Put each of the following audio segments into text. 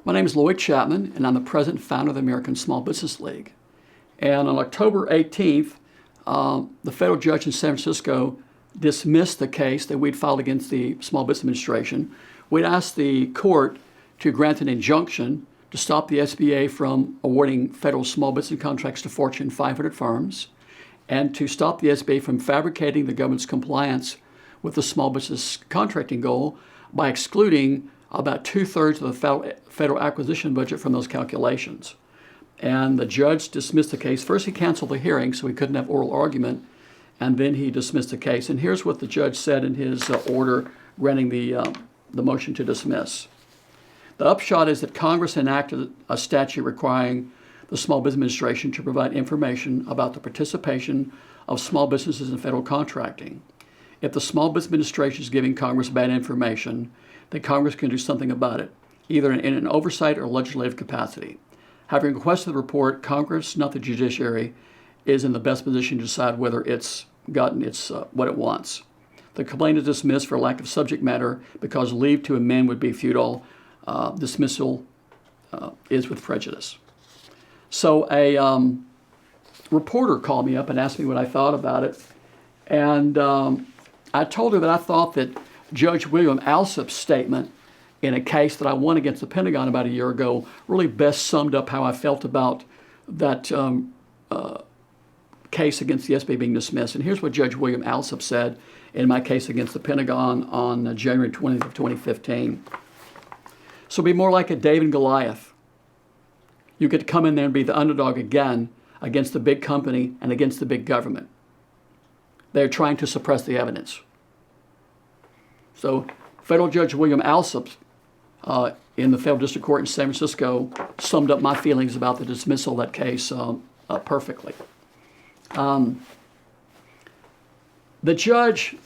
My name is Lloyd Chapman, and I'm the president and founder of the American Small Business League. And on October 18th, the federal judge in San Francisco dismissed the case that we'd filed against the Small Business Administration. We'd asked the court to grant an injunction to stop the SBA from awarding federal small business contracts to Fortune 500 firms, and to stop the SBA from fabricating the government's compliance with the small business contracting goal by excluding about 2/3 of the federal acquisition budget from those calculations. And the judge dismissed the case. First, he canceled the hearing so he couldn't have oral argument, and then he dismissed the case. And here's what the judge said in his order granting the motion to dismiss. The upshot is that Congress enacted a statute requiring the Small Business Administration to provide information about the participation of small businesses in federal contracting. If the Small Business Administration is giving Congress bad information, then Congress can do something about it, either in an oversight or legislative capacity. Having requested the report, Congress, not the judiciary, is in the best position to decide whether it's gotten what it wants. The complaint is dismissed for lack of subject matter because leave to amend would be futile. Dismissal is with prejudice. So a reporter called me up and asked me what I thought about it. And I told her that I thought that Judge William Alsup's statement in a case that I won against the Pentagon about a year ago really best summed up how I felt about that case against the SBA being dismissed. And here's what Judge William Alsup said in my case against the Pentagon on January 20th of 2015. So be more like a David and Goliath. You get to come in there and be the underdog again against the big company and against the big government. They're trying to suppress the evidence. So Federal Judge William Alsup in the Federal District Court in San Francisco summed up my feelings about the dismissal of that case perfectly. The judge,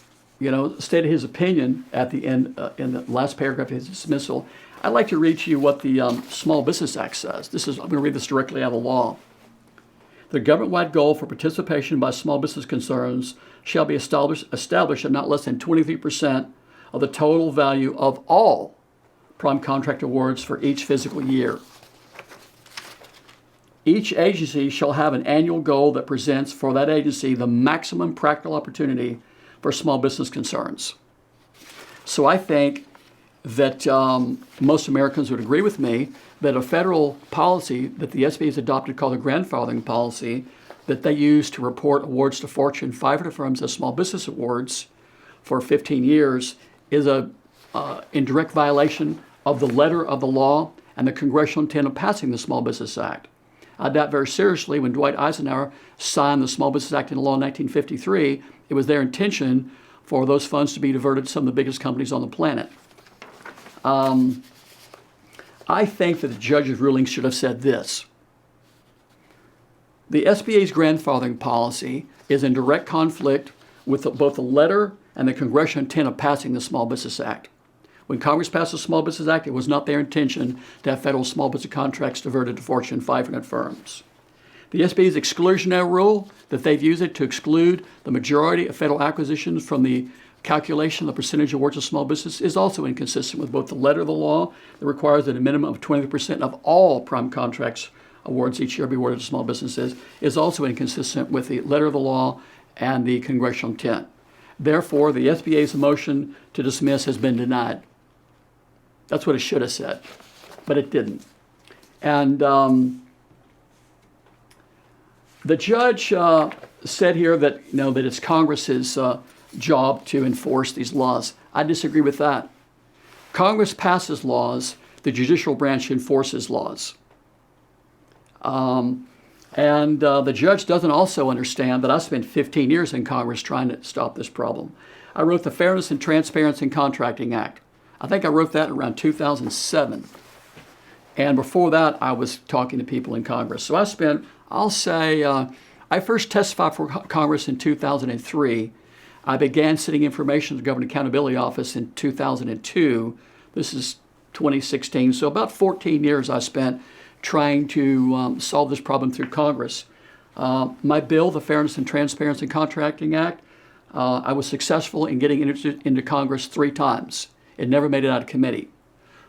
stated his opinion at the end in the last paragraph of his dismissal. I'd like to read to you what the Small Business Act says. I'm going to read this directly out of the law. The government-wide goal for participation by small business concerns shall be established at not less than 23% of the total value of all prime contract awards for each fiscal year. Each agency shall have an annual goal that presents for that agency the maximum practical opportunity for small business concerns. So I think that most Americans would agree with me that a federal policy that the SBA has adopted called the grandfathering policy that they use to report awards to Fortune 500 firms as small business awards for 15 years is in direct violation of the letter of the law and the congressional intent of passing the Small Business Act. I doubt very seriously when Dwight Eisenhower signed the Small Business Act into law in 1953, it was their intention for those funds to be diverted to some of the biggest companies on the planet. I think that the judge's ruling should have said this. The SBA's grandfathering policy is in direct conflict with both the letter and the congressional intent of passing the Small Business Act. When Congress passed the Small Business Act, it was not their intention to have federal small business contracts diverted to Fortune 500 firms. The SBA's exclusionary rule that they've used it to exclude the majority of federal acquisitions from the calculation of the percentage awards of small business is also inconsistent with both the letter of the law that requires that a minimum of 20% of all prime contracts awards each year be awarded to small businesses is also inconsistent with the letter of the law and the congressional intent. Therefore, the SBA's motion to dismiss has been denied. That's what it should have said, but it didn't. And the judge said here that that it's Congress's job to enforce these laws. I disagree with that. Congress passes laws, the judicial branch enforces laws. And the judge doesn't also understand that I spent 15 years in Congress trying to stop this problem. I wrote the Fairness and Transparency in Contracting Act. I think I wrote that around 2007. And before that, I was talking to people in Congress. So I spent, I first testified for Congress in 2003. I began sitting information in the Government Accountability Office in 2002. This is 2016. So about 14 years I spent trying to solve this problem through Congress. My bill, the Fairness and Transparency in Contracting Act, I was successful in getting into Congress 3 times. It never made it out of committee.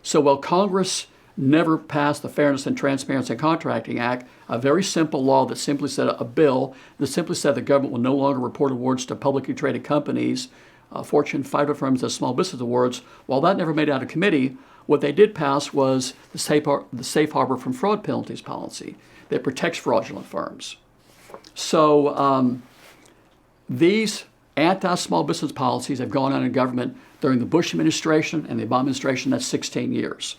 So while Congress never passed the Fairness and Transparency in Contracting Act, a very simple law that simply said, a bill that simply said the government will no longer report awards to publicly traded companies, Fortune 500 firms as small business awards. While that never made it out of committee, what they did pass was the safe harbor from fraud penalties policy that protects fraudulent firms. So these anti-small business policies have gone on in government during the Bush administration and the Obama administration. That's 16 years.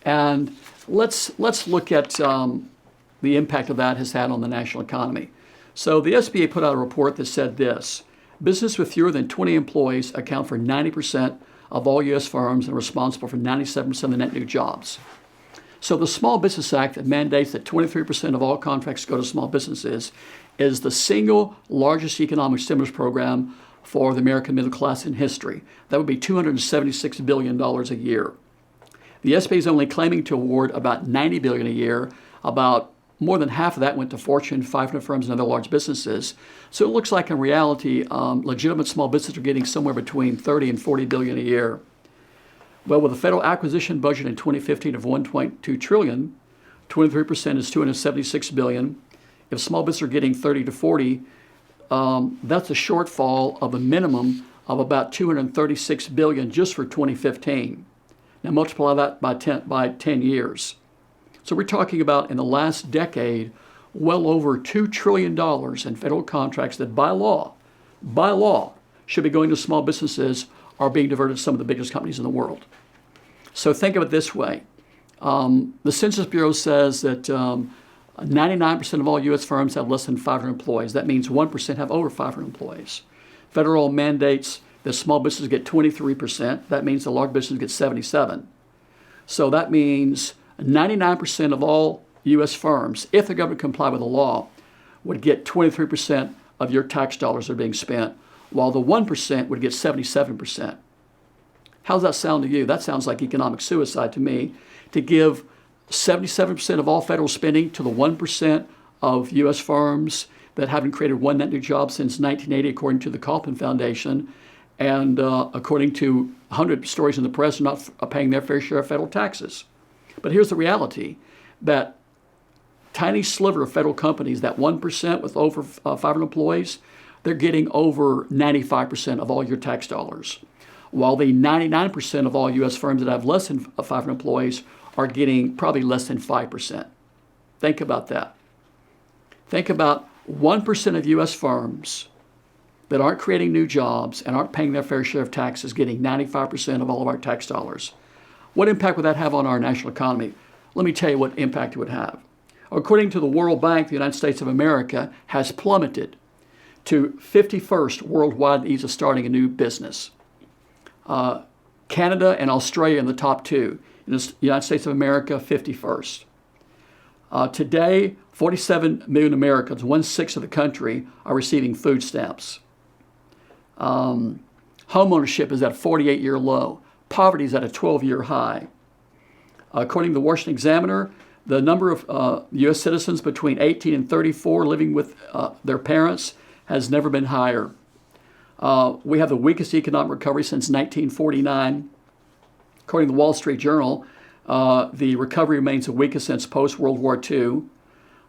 And let's look at the impact of that has had on the national economy. So the SBA put out a report that said this: business with fewer than 20 employees account for 90% of all U.S. firms and are responsible for 97% of the net new jobs. So the Small Business Act that mandates that 23% of all contracts go to small businesses is the single largest economic stimulus program for the American middle class in history. That would be $276 billion a year. The SBA is only claiming to award about $90 billion a year. About more than half of that went to Fortune 500 firms and other large businesses. So it looks like in reality, legitimate small businesses are getting somewhere between $30 and $40 billion a year. Well, with a federal acquisition budget in 2015 of $1.2 trillion, 23% is $276 billion. If small businesses are getting 30 to 40, that's a shortfall of a minimum of about $236 billion just for 2015. Now multiply that by 10 years. So we're talking about, in the last decade, well over $2 trillion in federal contracts that by law, should be going to small businesses are being diverted to some of the biggest companies in the world. So think of it this way. The Census Bureau says that 99% of all U.S. firms have less than 500 employees. That means 1% have over 500 employees. Federal mandates that small businesses get 23%. That means the large businesses get 77%. So that means 99% of all U.S. firms, if the government complied with the law, would get 23% of your tax dollars that are being spent, while the 1% would get 77%. How does that sound to you? That sounds like economic suicide to me, to give 77% of all federal spending to the 1% of U.S. firms that haven't created one net new job since 1980, according to the Kauffman Foundation, and according to 100 stories in the press, are not paying their fair share of federal taxes. But here's the reality, that tiny sliver of federal companies, that 1% with over 500 employees, they're getting over 95% of all your tax dollars, while the 99% of all U.S. firms that have less than 500 employees are getting probably less than 5%. Think about that. Think about 1% of U.S. firms that aren't creating new jobs and aren't paying their fair share of taxes getting 95% of all of our tax dollars. What impact would that have on our national economy? Let me tell you what impact it would have. According to the World Bank, the United States of America has plummeted to 51st worldwide in the ease of starting a new business. Canada and Australia in the top two. In the United States of America, 51st. Today, 47 million Americans, 1/6 of the country, are receiving food stamps. Home ownership is at a 48-year low. Poverty is at a 12-year high. According to the Washington Examiner, the number of U.S. citizens between 18 and 34 living with their parents has never been higher. We have the weakest economic recovery since 1949. According to the Wall Street Journal, the recovery remains the weakest since post-World War II.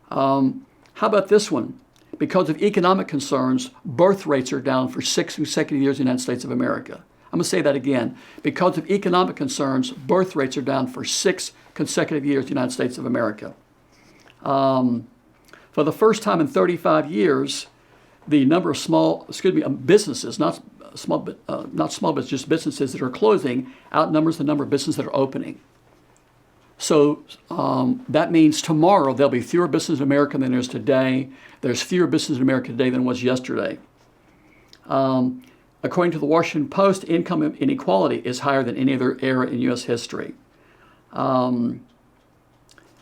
How about this one? Because of economic concerns, birth rates are down for 6 consecutive years in the United States of America. I'm going to say that again. Because of economic concerns, birth rates are down for 6 consecutive years in the United States of America. For the first time in 35 years, the number of businesses, not small business, just businesses that are closing, outnumbers the number of businesses that are opening. So that means tomorrow there'll be fewer businesses in America than there's today. There's fewer businesses in America today than was yesterday. According to the Washington Post, income inequality is higher than any other era in U.S. history.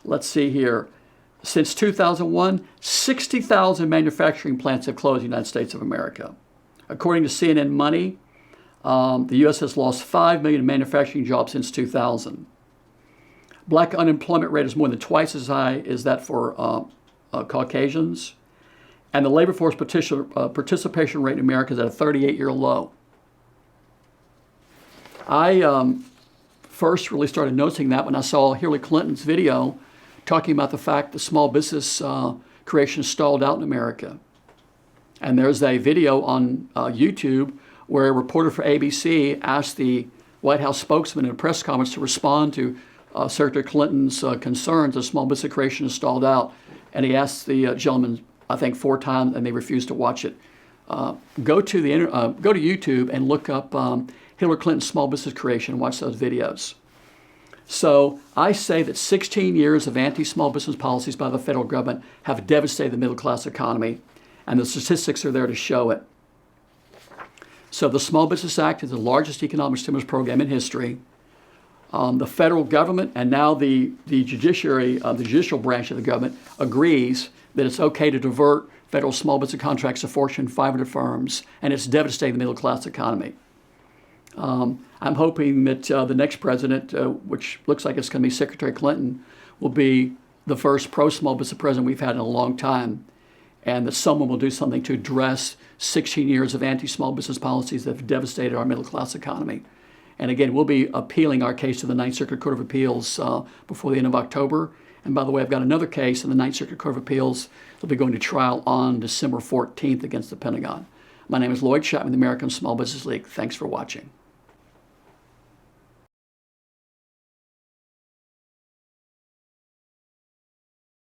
Let's see here. Since 2001, 60,000 manufacturing plants have closed in the United States of America. According to CNN Money, the U.S. has lost 5 million manufacturing jobs since 2000. Black unemployment rate is more than twice as high as that for Caucasians. And the labor force participation rate in America is at a 38-year low. first really started noticing that when I saw Hillary Clinton's video talking about the fact that small business creation stalled out in America. And there's a video on YouTube where a reporter for ABC asked the White House spokesman in a press conference to respond to Secretary Clinton's concerns that small business creation has stalled out. And he asked the gentleman, I think 4 times, and they refused to watch it. Go to YouTube and look up Hillary Clinton's small business creation and watch those videos. So I say that 16 years of anti-small business policies by the federal government have devastated the middle class economy, and the statistics are there to show it. So the Small Business Act is the largest economic stimulus program in history. The federal government and now the judiciary, the judicial branch of the government agrees that it's okay to divert federal small business contracts to Fortune 500 firms, and it's devastating the middle class economy. I'm hoping that the next president, which looks like it's going to be Secretary Clinton, will be the first pro-small business president we've had in a long time, and that someone will do something to address 16 years of anti-small business policies that have devastated our middle class economy. And again, we'll be appealing our case to the Ninth Circuit Court of Appeals before the end of October. And by the way, I've got another case in the Ninth Circuit Court of Appeals that'll be going to trial on December 14th against the Pentagon. My name is Lloyd Chapman, the American Small Business League. Thanks for watching.